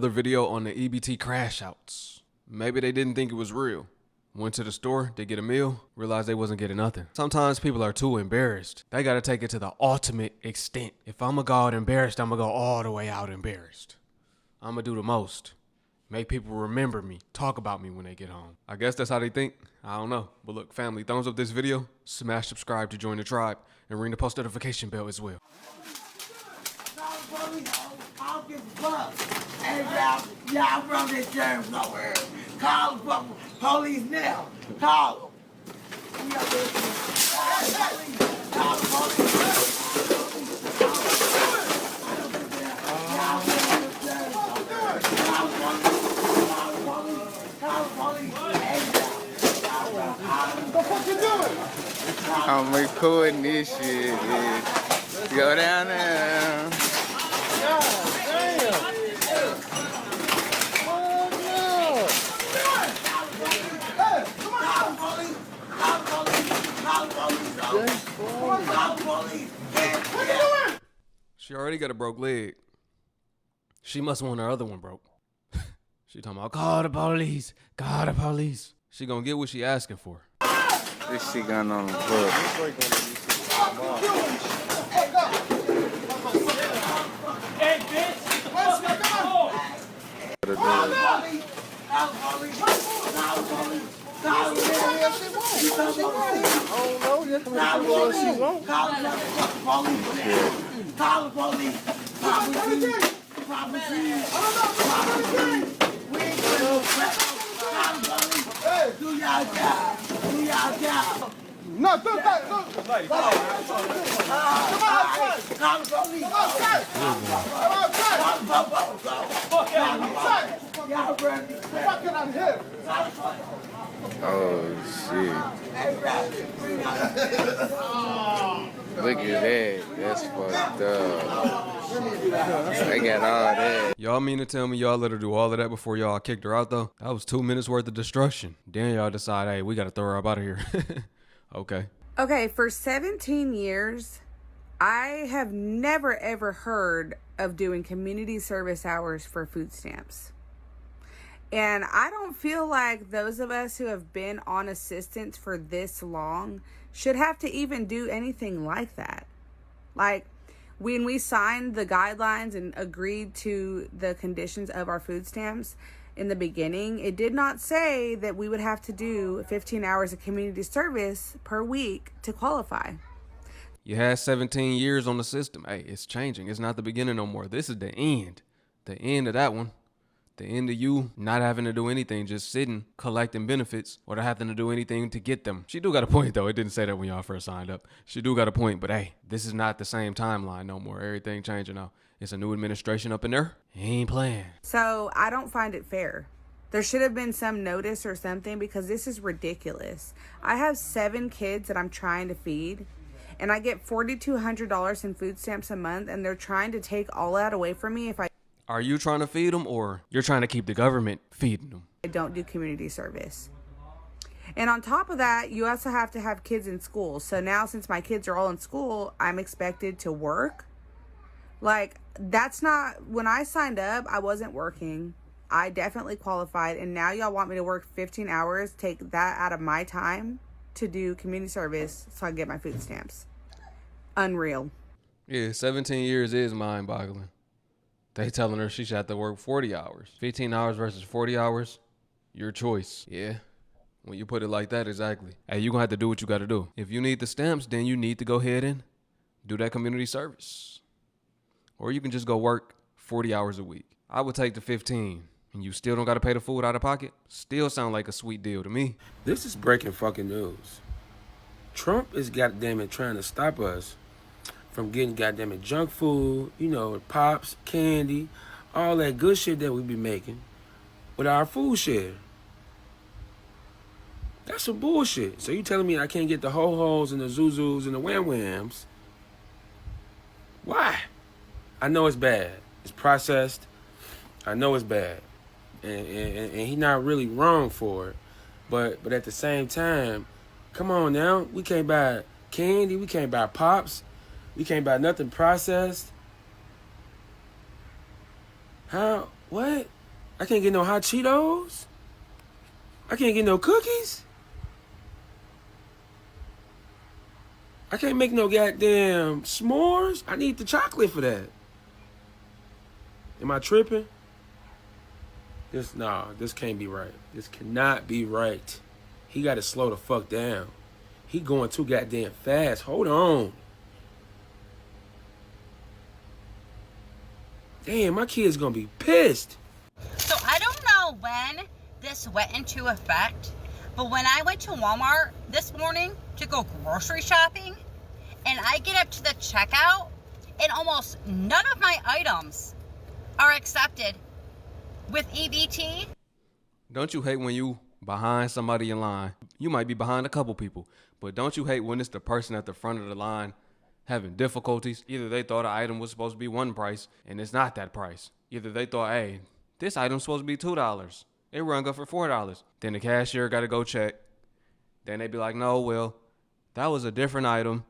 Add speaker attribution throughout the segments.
Speaker 1: another video on the EBT crash outs. Maybe they didn't think it was real. Went to the store to get a meal, realized they wasn't getting nothing. Sometimes people are too embarrassed. They gotta take it to the ultimate extent. If I'ma go out embarrassed, I'ma go all the way out embarrassed. I'ma do the most. Make people remember me, talk about me when they get home. I guess that's how they think. I don't know. But look, family, thumbs up this video, smash subscribe to join the tribe, and ring the post notification bell as well.
Speaker 2: I'll give a fuck. Hey, y'all run this germ nowhere. Call the police now. Call them. Call the
Speaker 3: I'm recording this shit, dude. Go down there.
Speaker 1: She already got a broke leg. She must want her other one broke. She talking about, call the police, call the police. She gonna get what she asking for.
Speaker 3: This shit got on the book.
Speaker 2: Hey, bitch! Do y'all job. Do y'all job.
Speaker 4: No, don't that. No. Come outside.
Speaker 2: Call the police.
Speaker 4: Come outside.
Speaker 2: Fuck y'all run this crap.
Speaker 4: Fuck it out here.
Speaker 3: Oh, shit. Look at that. That's fucked up. They got all that.
Speaker 1: Y'all mean to tell me y'all let her do all of that before y'all kicked her out though? That was 2 minutes worth of destruction. Then y'all decide, hey, we gotta throw her up out of here. Okay.
Speaker 5: Okay, for 17 years, I have never ever heard of doing community service hours for food stamps. And I don't feel like those of us who have been on assistance for this long should have to even do anything like that. Like, when we signed the guidelines and agreed to the conditions of our food stamps in the beginning, it did not say that we would have to do 15 hours of community service per week to qualify.
Speaker 1: You had 17 years on the system. Hey, it's changing. It's not the beginning no more. This is the end. The end of that one. The end of you not having to do anything, just sitting, collecting benefits, or not having to do anything to get them. She do got a point, though. It didn't say that when y'all first signed up. She do got a point, but hey, this is not the same timeline no more. Everything changing now. It's a new administration up in there. He ain't playing.
Speaker 5: So I don't find it fair. There should have been some notice or something, because this is ridiculous. I have 7 kids that I'm trying to feed, and I get $4,200 in food stamps a month, and they're trying to take all that away from me if I
Speaker 1: Are you trying to feed them, or you're trying to keep the government feeding them?
Speaker 5: don't do community service. And on top of that, you also have to have kids in school. So now, since my kids are all in school, I'm expected to work. Like, that's not, when I signed up, I wasn't working. I definitely qualified, and now y'all want me to work 15 hours, take that out of my time to do community service so I can get my food stamps. Unreal.
Speaker 1: Yeah, 17 years is mind-boggling. They telling her she should have to work 40 hours. 15 hours versus 40 hours, your choice. Yeah, when you put it like that, exactly. Hey, you're going to have to do what you got to do. If you need the stamps, then you need to go ahead and do that community service. Or you can just go work 40 hours a week. I would take the 15, and you still don't got to pay the food out of pocket. Still sound like a sweet deal to me.
Speaker 6: This is breaking fucking news. Trump is goddamn it trying to stop us from getting goddamn it junk food, you know, pops, candy, all that good shit that we be making with our food share. That's some bullshit. So you telling me I can't get the ho-hos and the zuzus and the wham-whams? Why? I know it's bad. It's processed. I know it's bad. And he not really wrong for it. But at the same time, come on now. We can't buy candy. We can't buy pops. We can't buy nothing processed. How? What? I can't get no hot Cheetos. I can't get no cookies. I can't make no goddamn s'mores. I need the chocolate for that. Am I tripping? This can't be right. This cannot be right. He got to slow the fuck down. He going too goddamn fast. Hold on. Damn, my kid's gonna be pissed.
Speaker 7: So I don't know when this went into effect, but when I went to Walmart this morning to go grocery shopping, and I get up to the checkout, and almost none of my items are accepted with EBT.
Speaker 1: Don't you hate when you behind somebody in line? You might be behind a couple people, but don't you hate when it's the person at the front of the line having difficulties? Either they thought an item was supposed to be one price and it's not that price. Either they thought, hey, this item's supposed to be $2. It rung up for $4. Then the cashier got to go check. Then they be like, no, well, that was a different item.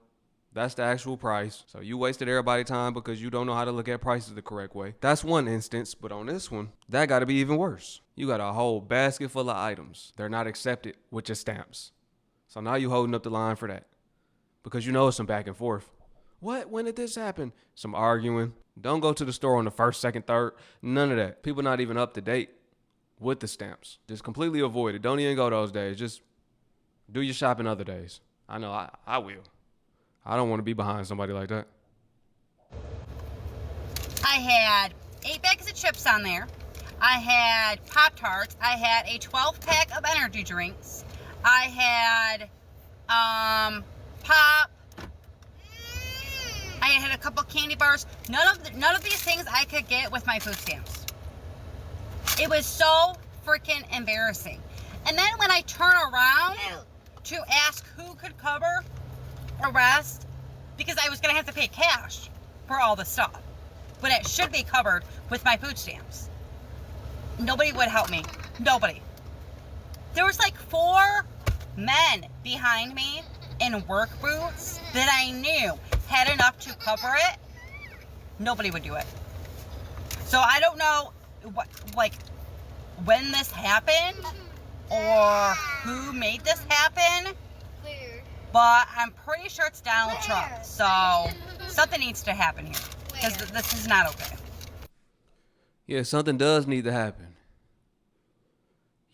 Speaker 1: That's the actual price. So you wasted everybody's time because you don't know how to look at prices the correct way. That's one instance, but on this one, that got to be even worse. You got a whole basket full of items. They're not accepted with your stamps. So now you holding up the line for that because you know it's some back and forth. What? When did this happen? Some arguing. Don't go to the store on the first, second, third. None of that. People not even up to date with the stamps. Just completely avoid it. Don't even go those days. Just do your shopping other days. I know I will. I don't want to be behind somebody like that.
Speaker 7: I had 8 bags of chips on there. I had Pop-Tarts. I had a 12-pack of energy drinks. I had pop. I had a couple candy bars. None of these things I could get with my food stamps. It was so freaking embarrassing. And then when I turn around to ask who could cover the rest, because I was going to have to pay cash for all the stuff, but it should be covered with my food stamps. Nobody would help me. Nobody. There was like 4 men behind me in work boots that I knew had enough to cover it. Nobody would do it. So I don't know when this happened or who made this happen, but I'm pretty sure it's Donald Trump. So something needs to happen here because this is not okay.
Speaker 1: Yeah, something does need to happen.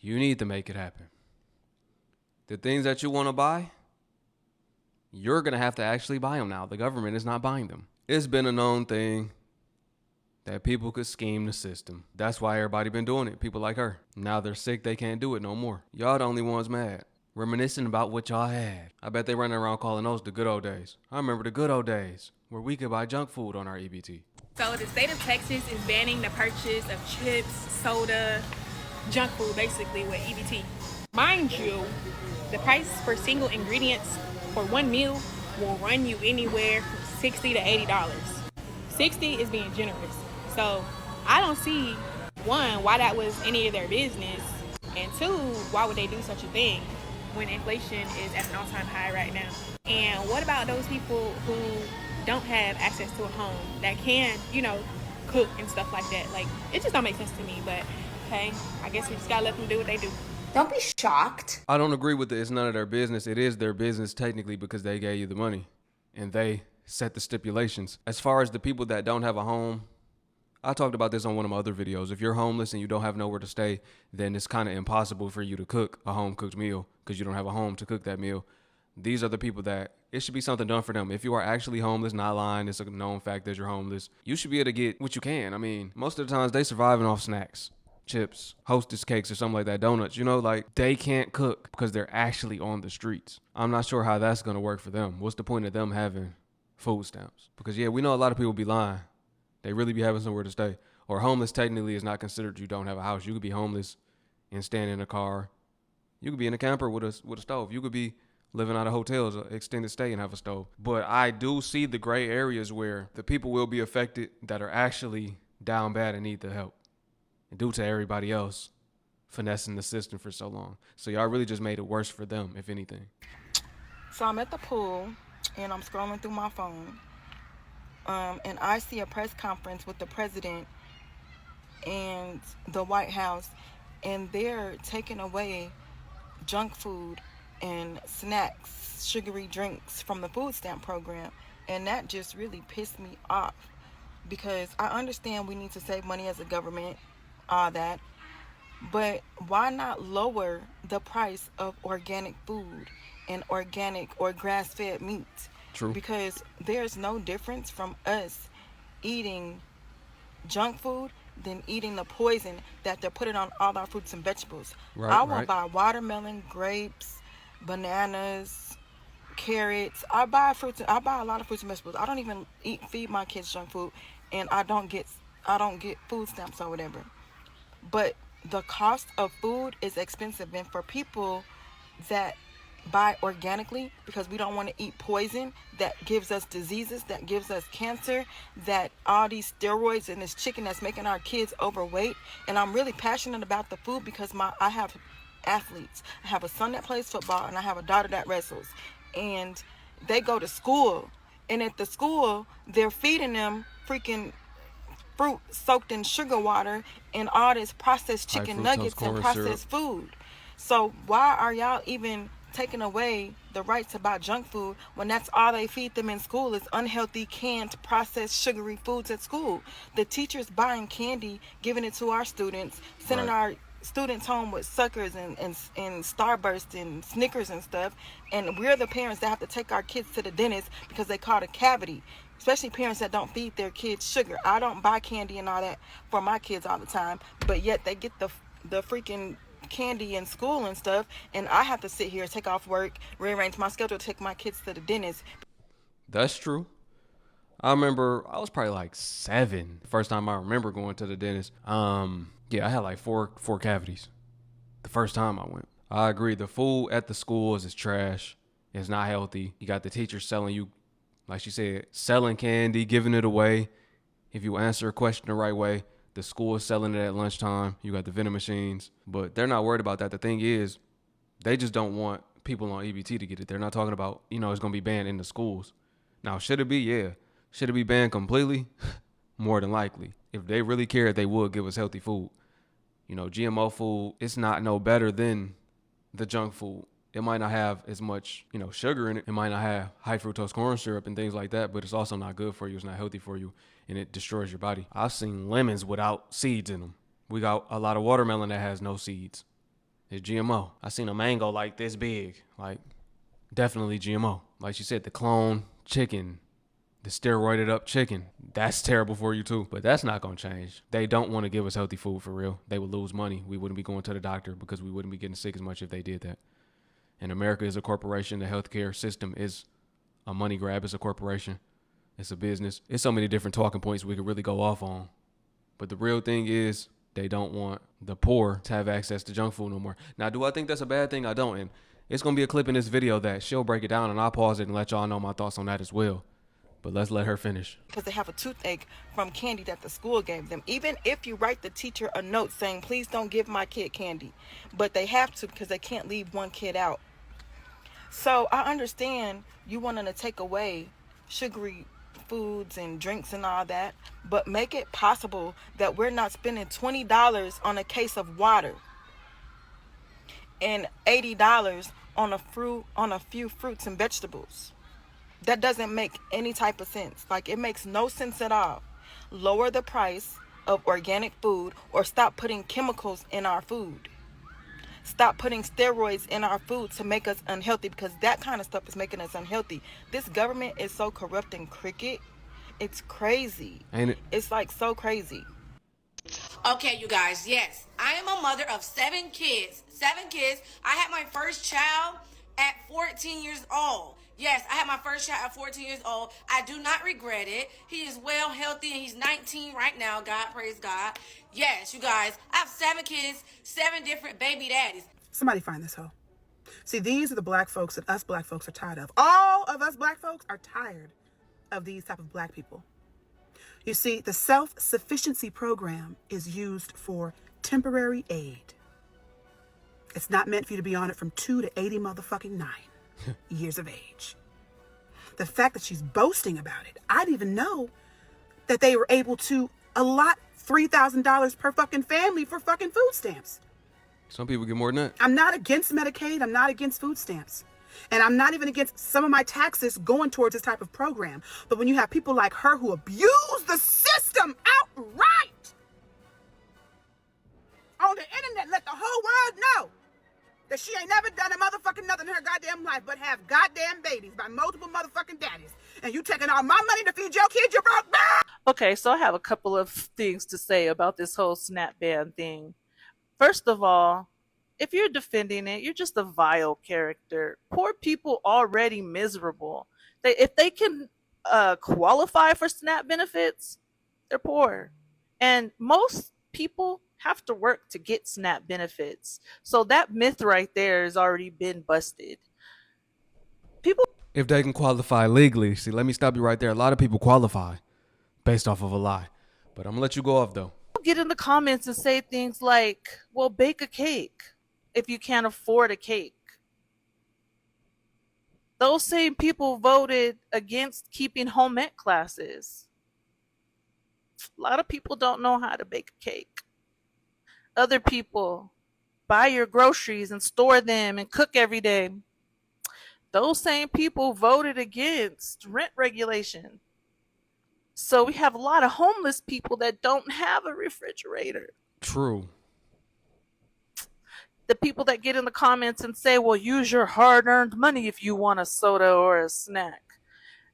Speaker 1: You need to make it happen. The things that you want to buy, you're going to have to actually buy them now. The government is not buying them. It's been a known thing that people could scheme the system. That's why everybody been doing it. People like her. Now they're sick, they can't do it no more. Y'all the only ones mad. Reminiscing about what y'all had. I bet they running around calling those the good old days. I remember the good old days where we could buy junk food on our EBT.
Speaker 8: So the state of Texas is banning the purchase of chips, soda, junk food basically with EBT. Mind you, the price for single ingredients for one meal will run you anywhere from $60 to $80. $60 is being generous. So I don't see, one, why that was any of their business, and two, why would they do such a thing when inflation is at an all-time high right now? And what about those people who don't have access to a home that can, cook and stuff like that? Like, it just don't make sense to me, but hey, I guess we just gotta let them do what they do.
Speaker 5: Don't be shocked.
Speaker 1: I don't agree with it. It's none of their business. It is their business technically because they gave you the money and they set the stipulations. As far as the people that don't have a home, I talked about this on one of my other videos. If you're homeless and you don't have nowhere to stay, then it's kind of impossible for you to cook a home-cooked meal because you don't have a home to cook that meal. These are the people that it should be something done for them. If you are actually homeless, not lying, it's a known fact that you're homeless, you should be able to get what you can. I mean, most of the times they surviving off snacks, chips, Hostess cakes or something like that, donuts, they can't cook because they're actually on the streets. I'm not sure how that's going to work for them. What's the point of them having food stamps? Because yeah, we know a lot of people be lying. They really be having somewhere to stay. Or homeless technically is not considered you don't have a house. You could be homeless and stand in a car. You could be in a camper with a stove. You could be living out of hotels, extended stay, and have a stove. But I do see the gray areas where the people will be affected that are actually down bad and need the help. And due to everybody else finessing the system for so long. So y'all really just made it worse for them, if anything.
Speaker 9: So I'm at the pool and I'm scrolling through my phone. And I see a press conference with the president and the White House, and they're taking away junk food and snacks, sugary drinks from the food stamp program. And that just really pissed me off, because I understand we need to save money as a government, all that, but why not lower the price of organic food and organic or grass-fed meat?
Speaker 1: True.
Speaker 9: Because there's no difference from us eating junk food than eating the poison that they're putting on all our fruits and vegetables.
Speaker 1: Right,
Speaker 9: I will
Speaker 1: right.
Speaker 9: buy watermelon, grapes, bananas, carrots. I buy a lot of fruits and vegetables. I don't even feed my kids junk food, and I don't get food stamps or whatever. But the cost of food is expensive, and for people that buy organically, because we don't want to eat poison that gives us diseases, that gives us cancer, that all these steroids and this chicken that's making our kids overweight. And I'm really passionate about the food because I have athletes. I have a son that plays football, and I have a daughter that wrestles, and they go to school, and at the school they're feeding them freaking fruit soaked in sugar water and all this processed chicken nuggets and processed food. So why are y'all even taking away the right to buy junk food when that's all they feed them in school is unhealthy, canned, processed, sugary foods at school? The teachers buying candy, giving it to our students, sending our students home with suckers and Starburst and Snickers and stuff, and we're the parents that have to take our kids to the dentist because they caught a cavity. Especially parents that don't feed their kids sugar. I don't buy candy and all that for my kids all the time, but yet they get the freaking candy in school and stuff, and I have to sit here, take off work, rearrange my schedule to take my kids to the dentist.
Speaker 1: That's true. I remember I was probably like 7 the first time I remember going to the dentist. Yeah, I had like four cavities the first time I went. I agree. The food at the schools is trash. It's not healthy. You got the teachers selling you, like she said, selling candy, giving it away. If you answer a question the right way, the school is selling it at lunchtime. You got the vending machines, but they're not worried about that. The thing is, they just don't want people on EBT to get it. They're not talking about, it's going to be banned in the schools. Now, should it be? Yeah. Should it be banned completely? More than likely. If they really cared, they would give us healthy food. GMO food, it's not no better than the junk food. It might not have as much, sugar in it. It might not have high fructose corn syrup and things like that, but it's also not good for you. It's not healthy for you, and it destroys your body. I've seen lemons without seeds in them. We got a lot of watermelon that has no seeds. It's GMO. I seen a mango like this big, like definitely GMO. Like she said, the clone chicken, the steroided up chicken, that's terrible for you too. But that's not going to change. They don't want to give us healthy food for real. They would lose money. We wouldn't be going to the doctor because we wouldn't be getting sick as much if they did that. And America is a corporation. The healthcare system is a money grab. It's a corporation. It's a business. It's so many different talking points we could really go off on. But the real thing is they don't want the poor to have access to junk food no more. Now, do I think that's a bad thing? I don't. And it's going to be a clip in this video that she'll break it down, and I'll pause it and let y'all know my thoughts on that as well. But let's let her finish.
Speaker 9: Because they have a toothache from candy that the school gave them. Even if you write the teacher a note saying, please don't give my kid candy. But they have to because they can't leave one kid out. So I understand you wanting to take away sugary foods and drinks and all that, but make it possible that we're not spending $20 on a case of water and $80 on a few fruits and vegetables. That doesn't make any type of sense. Like, it makes no sense at all. Lower the price of organic food, or stop putting chemicals in our food. Stop putting steroids in our food to make us unhealthy, because that kind of stuff is making us unhealthy. This government is so corrupt and crooked. It's crazy.
Speaker 1: Ain't it?
Speaker 9: It's like so crazy.
Speaker 10: Okay, you guys, yes, I am a mother of 7 kids. 7 kids. I had my first child at 14 years old. Yes, I had my first child at 14 years old. I do not regret it. He is well, healthy, and he's 19 right now. God, praise God. Yes, you guys, I have 7 kids, 7 different baby daddies.
Speaker 11: Somebody find this hoe. See, these are the black folks that us black folks are tired of. All of us black folks are tired of these type of black people. You see, the self-sufficiency program is used for temporary aid. It's not meant for you to be on it from 2 to 80 motherfucking 9 years of age. The fact that she's boasting about it, I didn't even know that they were able to A lot, $3,000 per fucking family for fucking food stamps.
Speaker 1: Some people get more than that.
Speaker 11: I'm not against Medicaid. I'm not against food stamps. And I'm not even against some of my taxes going towards this type of program. But when you have people like her who abuse the system outright on the internet, let the whole world know that she ain't never done a motherfucking nothing in her goddamn life but have goddamn babies by multiple motherfucking daddies. And you taking all my money to feed your kids, you broke bitch!
Speaker 12: Okay, so I have a couple of things to say about this whole snap ban thing. First of all, if you're defending it, you're just a vile character. Poor people already miserable. If they can qualify for SNAP benefits, they're poor. And most people have to work to get SNAP benefits. So that myth right there has already been busted. People,
Speaker 1: If they can qualify legally, see, let me stop you right there. A lot of people qualify based off of a lie. But I'm gonna let you go off though.
Speaker 12: get in the comments and say things like, well, bake a cake if you can't afford a cake. Those same people voted against keeping home ec classes. A lot of people don't know how to bake a cake. Other people buy your groceries and store them and cook every day. Those same people voted against rent regulation. So we have a lot of homeless people that don't have a refrigerator.
Speaker 1: True.
Speaker 12: The people that get in the comments and say, well, use your hard-earned money if you want a soda or a snack.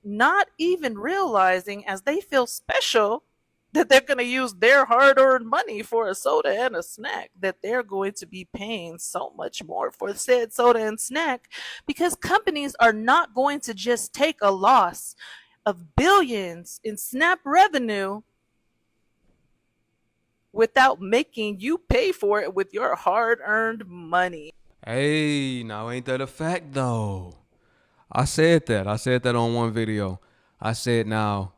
Speaker 12: Not even realizing, as they feel special, that they're going to use their hard-earned money for a soda and a snack, that they're going to be paying so much more for said soda and snack, because companies are not going to just take a loss of billions in SNAP revenue without making you pay for it with your hard-earned money.
Speaker 1: Hey, now ain't that a fact though? I said that on one video. I said now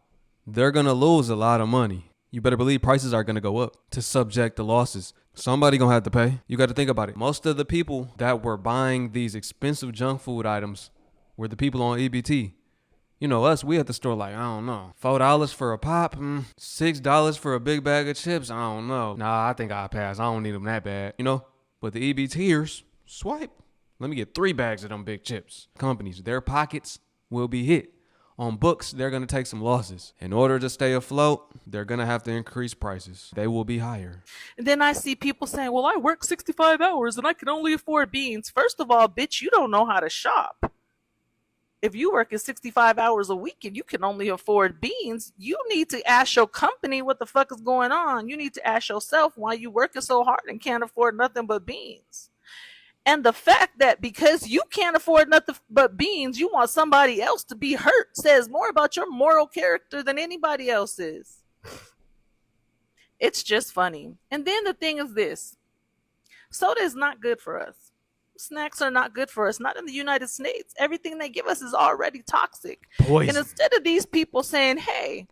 Speaker 1: they're gonna lose a lot of money. You better believe prices are gonna go up to subject the losses. Somebody gonna have to pay. You got to think about it. Most of the people that were buying these expensive junk food items were the people on EBT. You know, us, we at the store like, I don't know, $4 for a pop, $6 for a big bag of chips, I don't know. Nah, I think I'll pass. I don't need them that bad, you know? But the EBTers, swipe. Let me get 3 bags of them big chips. Companies, their pockets will be hit. On books, they're going to take some losses. In order to stay afloat, they're going to have to increase prices. They will be higher.
Speaker 12: And then I see people saying, well, I work 65 hours and I can only afford beans. First of all, bitch, you don't know how to shop. If you work at 65 hours a week and you can only afford beans, you need to ask your company what the fuck is going on. You need to ask yourself why you working so hard and can't afford nothing but beans. And the fact that because you can't afford nothing but beans, you want somebody else to be hurt says more about your moral character than anybody else's. It's just funny. And then the thing is this. Soda is not good for us. Snacks are not good for us. Not in the United States. Everything they give us is already toxic.
Speaker 1: Poison.
Speaker 12: And instead of these people saying, hey,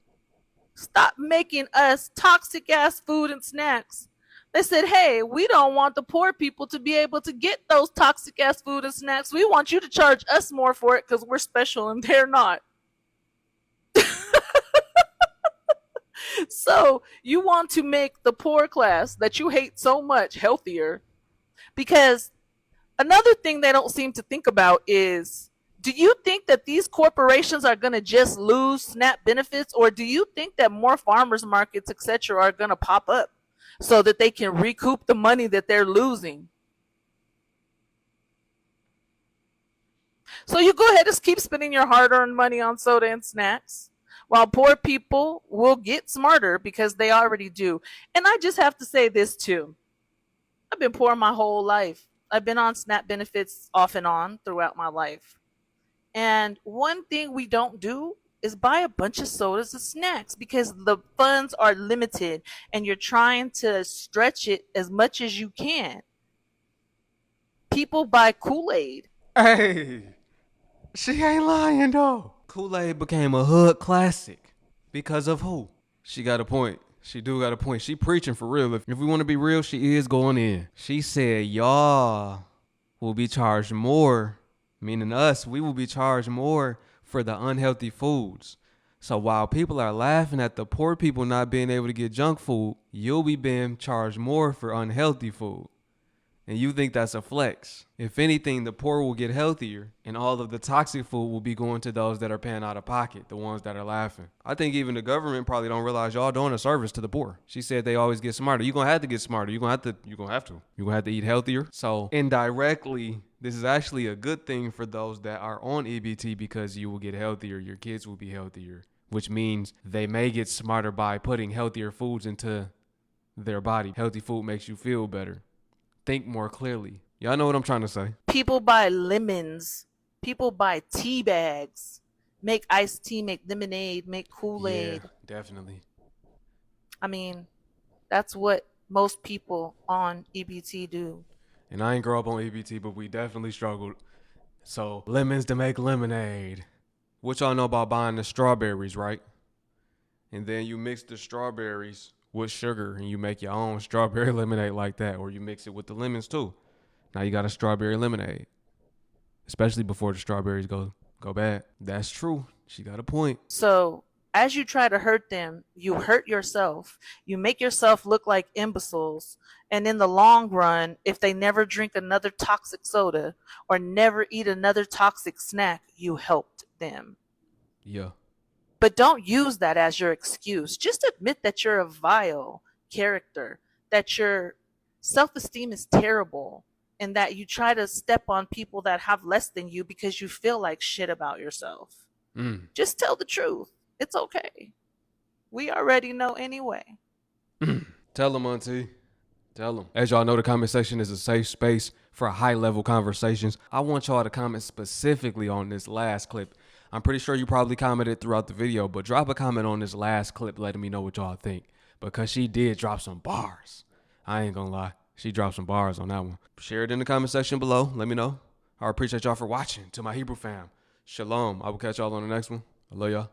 Speaker 12: stop making us toxic ass food and snacks, they said, hey, we don't want the poor people to be able to get those toxic ass food and snacks. We want you to charge us more for it because we're special and they're not. So you want to make the poor class that you hate so much healthier, because another thing they don't seem to think about is, do you think that these corporations are going to just lose SNAP benefits, or do you think that more farmers markets, etc., are going to pop up so that they can recoup the money that they're losing? So you go ahead and keep spending your hard-earned money on soda and snacks, while poor people will get smarter because they already do. And I just have to say this too. I've been poor my whole life. I've been on SNAP benefits off and on throughout my life. And one thing we don't do is buy a bunch of sodas and snacks because the funds are limited and you're trying to stretch it as much as you can. People buy Kool-Aid.
Speaker 1: Hey, she ain't lying though. Kool-Aid became a hood classic because of who? She got a point. She do got a point. She preaching for real. If we want to be real, she is going in. She said, y'all will be charged more, meaning us, we will be charged more for the unhealthy foods. So while people are laughing at the poor people not being able to get junk food, you'll be being charged more for unhealthy food. And you think that's a flex. If anything, the poor will get healthier and all of the toxic food will be going to those that are paying out of pocket, the ones that are laughing. I think even the government probably don't realize y'all doing a service to the poor. She said they always get smarter. You're going to have to get smarter. You're going to have to eat healthier. So indirectly, this is actually a good thing for those that are on EBT because you will get healthier. Your kids will be healthier, which means they may get smarter by putting healthier foods into their body. Healthy food makes you feel better. Think more clearly. Y'all know what I'm trying to say.
Speaker 12: People buy lemons. People buy tea bags. Make iced tea, make lemonade, make Kool-Aid.
Speaker 1: Yeah, definitely.
Speaker 12: I mean, that's what most people on EBT do.
Speaker 1: And I ain't grow up on EBT, but we definitely struggled. So, lemons to make lemonade. What y'all know about buying the strawberries, right? And then you mix the strawberries with sugar and you make your own strawberry lemonade like that, or you mix it with the lemons too. Now you got a strawberry lemonade, especially before the strawberries go bad. That's true. She got a point.
Speaker 12: So as you try to hurt them, you hurt yourself. You make yourself look like imbeciles. And in the long run, if they never drink another toxic soda or never eat another toxic snack, you helped them.
Speaker 1: Yeah.
Speaker 12: But don't use that as your excuse. Just admit that you're a vile character, that your self-esteem is terrible, and that you try to step on people that have less than you because you feel like shit about yourself. Just tell the truth. It's okay. We already know anyway.
Speaker 1: Tell them, Auntie. Tell them. As y'all know, the comment section is a safe space for high-level conversations. I want y'all to comment specifically on this last clip. I'm pretty sure you probably commented throughout the video, but drop a comment on this last clip letting me know what y'all think, because she did drop some bars. I ain't gonna lie. She dropped some bars on that one. Share it in the comment section below. Let me know. I appreciate y'all for watching. To my Hebrew fam, shalom. I will catch y'all on the next one. I love y'all.